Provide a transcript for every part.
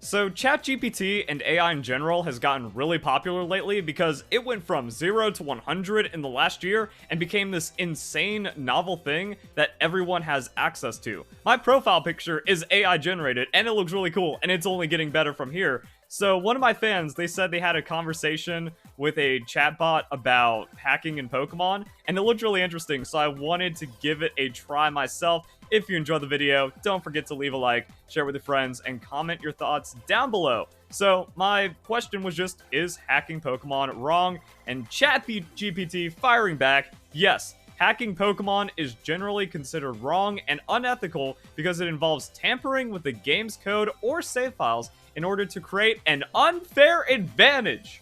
So ChatGPT and AI in general has gotten really popular lately because it went from 0 to 100 in the last year and became this insane novel thing that everyone has access to. My profile picture is AI generated and it looks really cool and it's only getting better from here. So one of my fans, they said they had a conversation with a chatbot about hacking in Pokemon, and it looked really interesting, so I wanted to give it a try myself. If you enjoyed the video, don't forget to leave a like, share with your friends, and comment your thoughts down below. So my question was just, is hacking Pokemon wrong? And ChatGPT firing back, yes. Hacking Pokemon is generally considered wrong and unethical because it involves tampering with the game's code or save files in order to create an unfair advantage.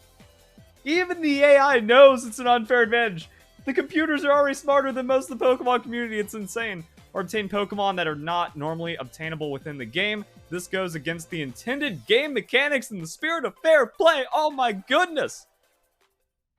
Even the AI knows it's an unfair advantage. The computers are already smarter than most of the Pokemon community. It's insane. Or obtain Pokemon that are not normally obtainable within the game. This goes against the intended game mechanics and the spirit of fair play. Oh my goodness.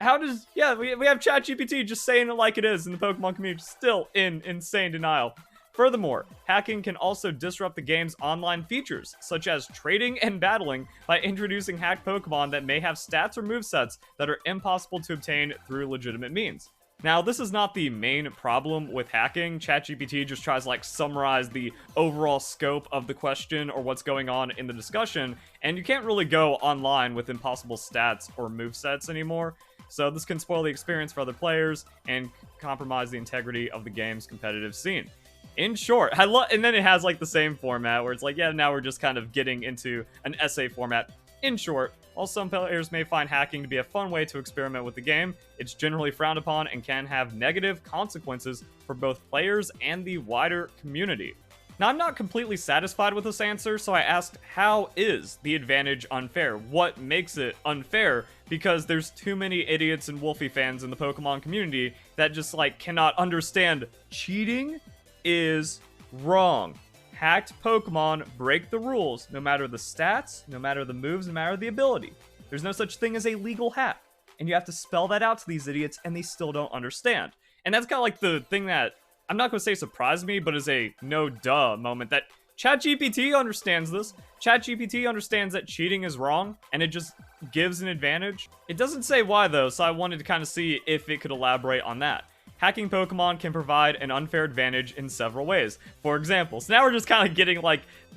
How does... Yeah, we have ChatGPT just saying it like it is in the Pokemon community. Still in insane denial. Furthermore, hacking can also disrupt the game's online features, such as trading and battling, by introducing hacked Pokemon that may have stats or movesets that are impossible to obtain through legitimate means. Now, this is not the main problem with hacking. ChatGPT just tries to summarize the overall scope of the question or what's going on in the discussion, and you can't really go online with impossible stats or movesets anymore. So this can spoil the experience for other players and compromise the integrity of the game's competitive scene. In short, and then it has the same format where it's yeah, now we're just kind of getting into an essay format. In short, while some players may find hacking to be a fun way to experiment with the game, it's generally frowned upon and can have negative consequences for both players and the wider community. Now, I'm not completely satisfied with this answer, so I asked, how is the advantage unfair? What makes it unfair? Because there's too many idiots and Wolfey fans in the Pokemon community that just cannot understand cheating is wrong. Hacked Pokemon break the rules, no matter the stats, no matter the moves, no matter the ability. There's no such thing as a legal hack. And you have to spell that out to these idiots, and they still don't understand. And that's kind of the thing that, I'm not going to say surprised me, but is a no-duh moment that ChatGPT understands this. ChatGPT understands that cheating is wrong, and it just gives an advantage. It doesn't say why, though, so I wanted to kind of see if it could elaborate on that. Hacking Pokemon can provide an unfair advantage in several ways. For example, so now we're just kind of getting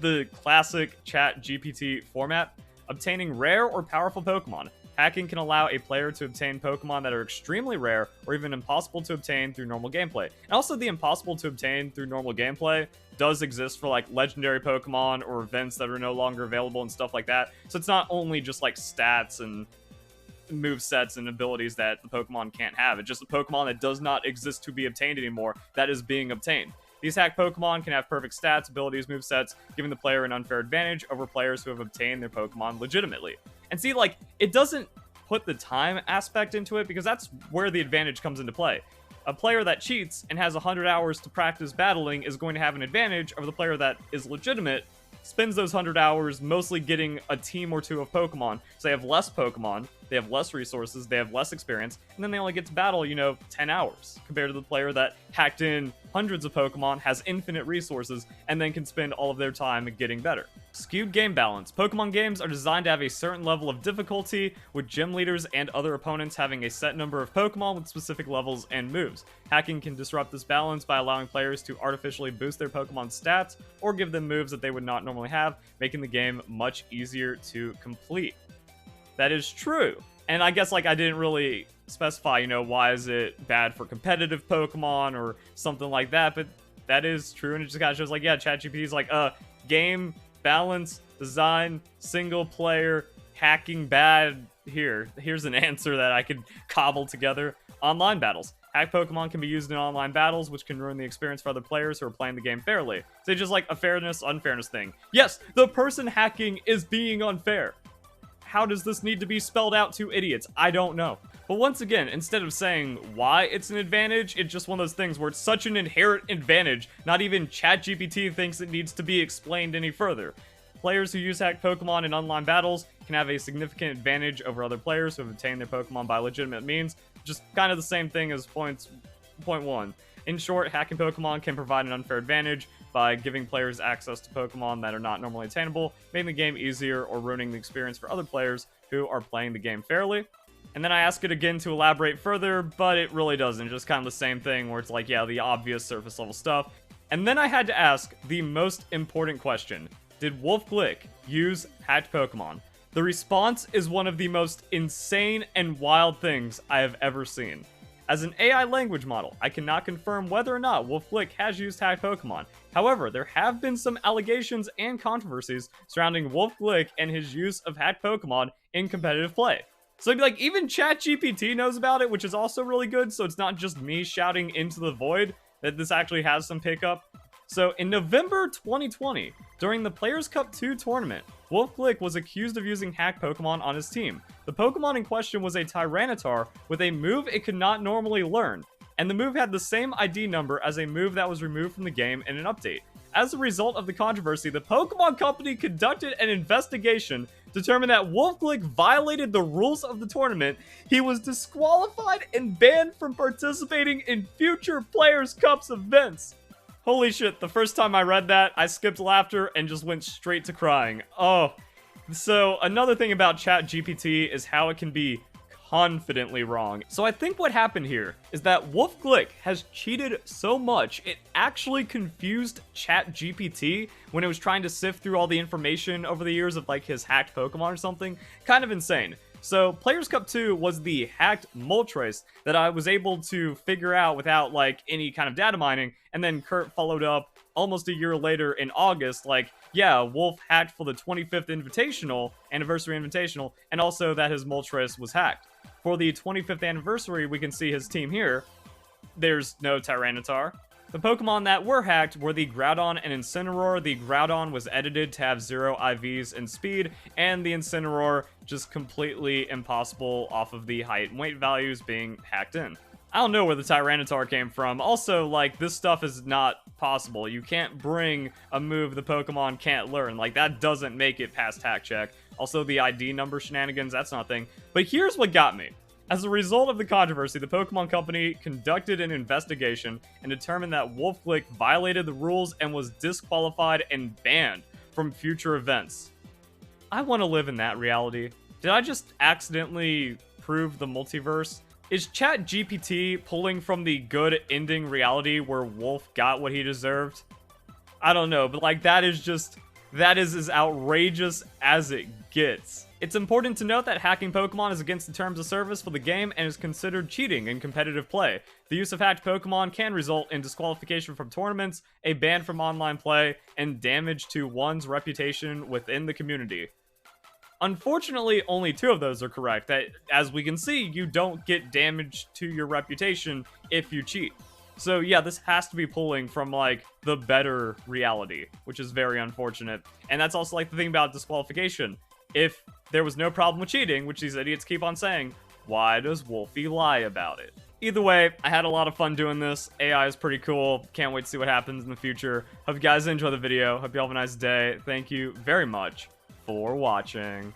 the classic ChatGPT format. Obtaining rare or powerful Pokemon. Hacking can allow a player to obtain Pokemon that are extremely rare or even impossible to obtain through normal gameplay. And also the impossible to obtain through normal gameplay does exist for legendary Pokemon or events that are no longer available and stuff like that. So it's not only just stats and movesets and abilities that the Pokemon can't have. It's just a Pokemon that does not exist to be obtained anymore that is being obtained. These hacked Pokemon can have perfect stats, abilities, movesets, giving the player an unfair advantage over players who have obtained their Pokemon legitimately. And see, it doesn't put the time aspect into it because that's where the advantage comes into play. A player that cheats and has 100 hours to practice battling is going to have an advantage over the player that is legitimate, spends those 100 hours mostly getting a team or two of Pokemon. So they have less Pokemon, they have less resources, they have less experience, and then they only get to battle, 10 hours, compared to the player that hacked in hundreds of Pokemon, has infinite resources, and then can spend all of their time getting better. Skewed game balance. Pokemon games are designed to have a certain level of difficulty, with gym leaders and other opponents having a set number of Pokemon with specific levels and moves. Hacking can disrupt this balance by allowing players to artificially boost their Pokemon's stats, or give them moves that they would not normally have, making the game much easier to complete. That is true. And I guess I didn't really specify, why is it bad for competitive Pokemon or something like that, but that is true, and it just kind of shows yeah, ChatGPT is game balance, design, single player, hacking bad. Here's an answer that I could cobble together. Online battles. Hacked Pokemon can be used in online battles, which can ruin the experience for other players who are playing the game fairly. So it's just a fairness, unfairness thing. Yes, the person hacking is being unfair. How does this need to be spelled out to idiots? I don't know. But once again, instead of saying why it's an advantage, it's just one of those things where it's such an inherent advantage, not even ChatGPT thinks it needs to be explained any further. Players who use hacked Pokemon in online battles can have a significant advantage over other players who have obtained their Pokemon by legitimate means. Just kind of the same thing as point one. In short, hacking Pokemon can provide an unfair advantage by giving players access to Pokemon that are not normally attainable, making the game easier, or ruining the experience for other players who are playing the game fairly. And then I ask it again to elaborate further, but it really doesn't. Just kind of the same thing where it's like, yeah, the obvious surface level stuff. And then I had to ask the most important question. Did Wolfe Glick use hacked Pokemon? The response is one of the most insane and wild things I have ever seen. As an AI language model, I cannot confirm whether or not Wolfe Glick has used hacked Pokemon. However, there have been some allegations and controversies surrounding Wolfe Glick and his use of hacked Pokemon in competitive play. So like even ChatGPT knows about it, which is also really good, so it's not just me shouting into the void that this actually has some pickup. So in November 2020, during the Players Cup 2 tournament, Wolfe Glick was accused of using hacked Pokemon on his team. The Pokemon in question was a Tyranitar with a move it could not normally learn, and the move had the same ID number as a move that was removed from the game in an update. As a result of the controversy, the Pokemon Company conducted an investigation, determined that Wolfe Glick violated the rules of the tournament. He was disqualified and banned from participating in future Players Cups events. Holy shit, the first time I read that, I skipped laughter and just went straight to crying. Oh, so another thing about ChatGPT is how it can be confidently wrong. So I think what happened here is that Wolfe Glick has cheated so much, it actually confused ChatGPT when it was trying to sift through all the information over the years of like his hacked Pokemon or something. Kind of insane. So Players Cup 2 was the hacked Moltres that I was able to figure out without like any kind of data mining, and then Kurt followed up almost a year later in August, like, yeah, Wolf hacked for the 25th anniversary invitational, and also that his Moltres was hacked. For the 25th anniversary, we can see his team here. There's no Tyranitar. The Pokemon that were hacked were the Groudon and Incineroar. The Groudon was edited to have 0 IVs and speed, and the Incineroar just completely impossible off of the height and weight values being hacked in. I don't know where the Tyranitar came from. Also, like, this stuff is not possible. You can't bring a move the Pokemon can't learn. Like, that doesn't make it past hack check. Also, the ID number shenanigans, that's not a thing. But here's what got me. As a result of the controversy, the Pokemon Company conducted an investigation and determined that Wolfe Glick violated the rules and was disqualified and banned from future events. I want to live in that reality. Did I just accidentally prove the multiverse? Is ChatGPT pulling from the good ending reality where Wolf got what he deserved? I don't know, but like that is as outrageous as it gets. It's important to note that hacking Pokemon is against the terms of service for the game and is considered cheating in competitive play. The use of hacked Pokemon can result in disqualification from tournaments, a ban from online play, and damage to one's reputation within the community. Unfortunately, only 2 of those are correct. That, as we can see, you don't get damage to your reputation if you cheat. So yeah, this has to be pulling from like the better reality, which is very unfortunate. And that's also like the thing about disqualification. If there was no problem with cheating, which these idiots keep on saying, why does Wolfey lie about it? Either way, I had a lot of fun doing this. AI is pretty cool. Can't wait to see what happens in the future. Hope you guys enjoy the video. Hope you all have a nice day. Thank you very much for watching.